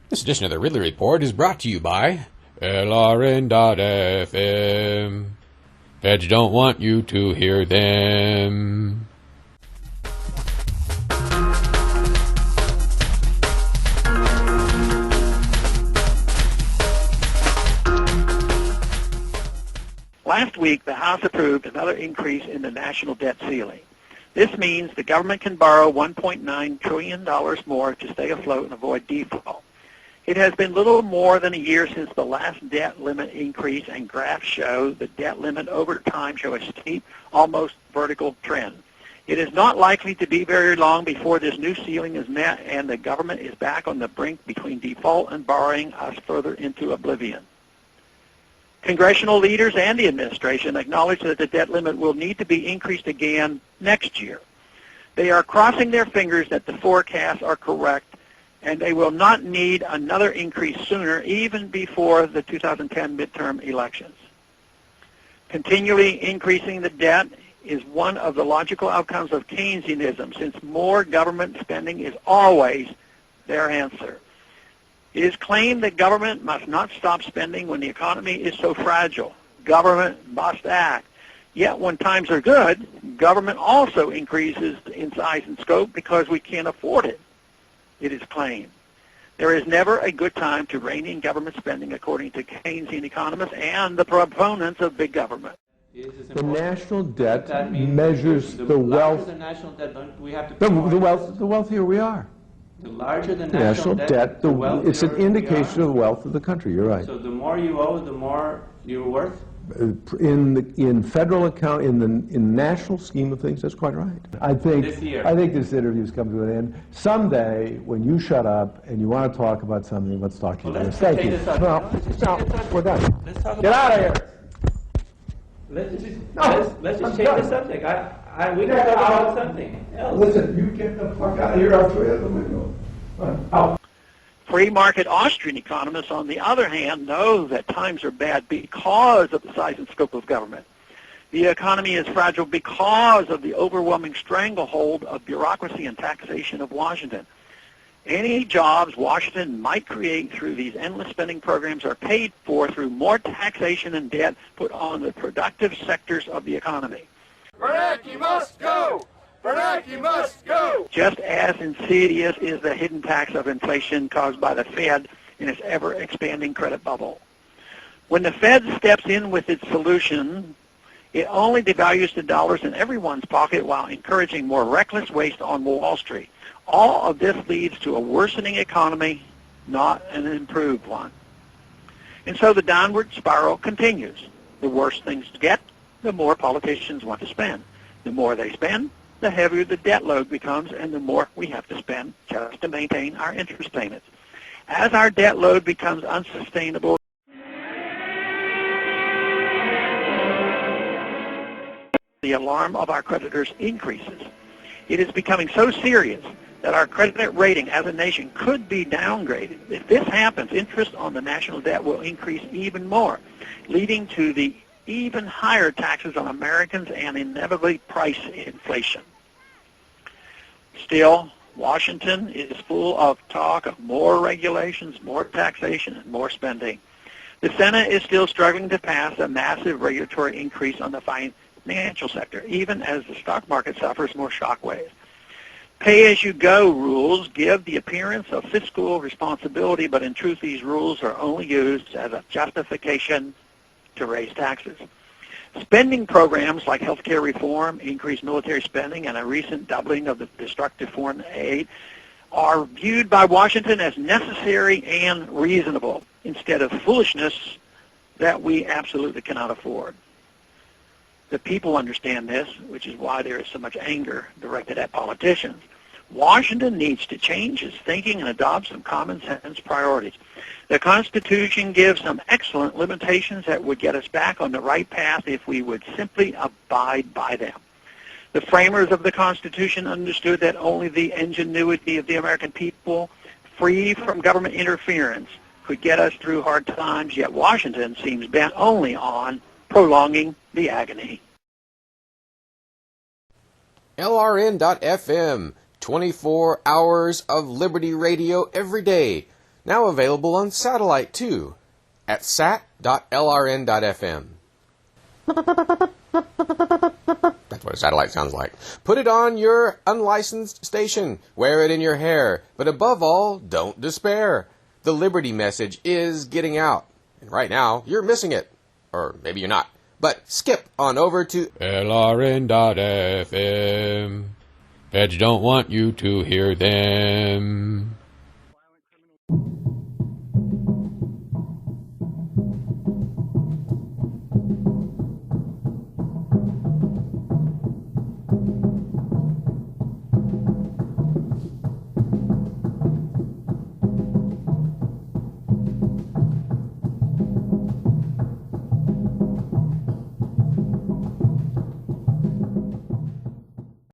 This edition of the Ridley Report is brought to you by LRN.FM. Feds don't want you to hear them. Last week, the House approved another increase in the national debt ceiling. This means the government can borrow $1.9 trillion more to stay afloat and avoid default. It has been little more than a year since the last debt limit increase, and graphs show the debt limit over time show a steep, almost vertical trend. It is not likely to be very long before this new ceiling is met and the government is back on the brink between default and borrowing us further into oblivion. Congressional leaders and the administration acknowledge that the debt limit will need to be increased again next year. They are crossing their fingers that the forecasts are correct, and they will not need another increase sooner, even before the 2010 midterm elections. Continually increasing the debt is one of the logical outcomes of Keynesianism, since more government spending is always their answer. It is claimed that government must not stop spending when the economy is so fragile. Government must act. Yet when times are good, government also increases in size and scope because we can't afford it, it is claimed. There is never a good time to rein in government spending, according to Keynesian economists and the proponents of big government. The national debt measures the wealth. The national debt, don't we have to The wealthier we are. The larger the National debt, it's an indication of the wealth of the country. You're right. So the more you owe, the more you're worth? In federal account, in national scheme of things, that's quite right. I think this interview's come to an end. Someday, when you shut up and you want to talk about something, let's talk to you. Thank you. No, we're done. Let's talk Get out of here. Let's just change the subject. We can talk about something else. Listen, you get the fuck out of here. I'll throw you out the window. Out. Free market Austrian economists, on the other hand, know that times are bad because of the size and scope of government. The economy is fragile because of the overwhelming stranglehold of bureaucracy and taxation of Washington. Any jobs Washington might create through these endless spending programs are paid for through more taxation and debt put on the productive sectors of the economy. Bernanke must go! Bernanke must go! Just as insidious is the hidden tax of inflation caused by the Fed in its ever-expanding credit bubble. When the Fed steps in with its solution, it only devalues the dollars in everyone's pocket while encouraging more reckless waste on Wall Street. All of this leads to a worsening economy, not an improved one. And so the downward spiral continues. The worse things get, the more politicians want to spend. The more they spend, the heavier the debt load becomes, and the more we have to spend just to maintain our interest payments. As our debt load becomes unsustainable, the alarm of our creditors increases. It is becoming so serious that our credit rating as a nation could be downgraded. If this happens, interest on the national debt will increase even more, leading to the even higher taxes on Americans and inevitably price inflation. Still, Washington is full of talk of more regulations, more taxation, and more spending. The Senate is still struggling to pass a massive regulatory increase on the financial sector, even as the stock market suffers more shockwaves. Pay-as-you-go rules give the appearance of fiscal responsibility, but in truth these rules are only used as a justification to raise taxes. Spending programs like health care reform, increased military spending, and a recent doubling of the destructive foreign aid are viewed by Washington as necessary and reasonable, instead of foolishness that we absolutely cannot afford. The people understand this, which is why there is so much anger directed at politicians. Washington needs to change its thinking and adopt some common sense priorities. The Constitution gives some excellent limitations that would get us back on the right path if we would simply abide by them. The framers of the Constitution understood that only the ingenuity of the American people, free from government interference, could get us through hard times, yet Washington seems bent only on prolonging the agony. LRN.FM, 24 hours of Liberty Radio every day. Now available on satellite too, at sat.lrn.fm. That's what a satellite sounds like. Put it on your unlicensed station. Wear it in your hair. But above all, don't despair. The Liberty message is getting out. And right now, you're missing it. Or maybe you're not. But skip on over to LRN.FM. Feds don't want you to hear them.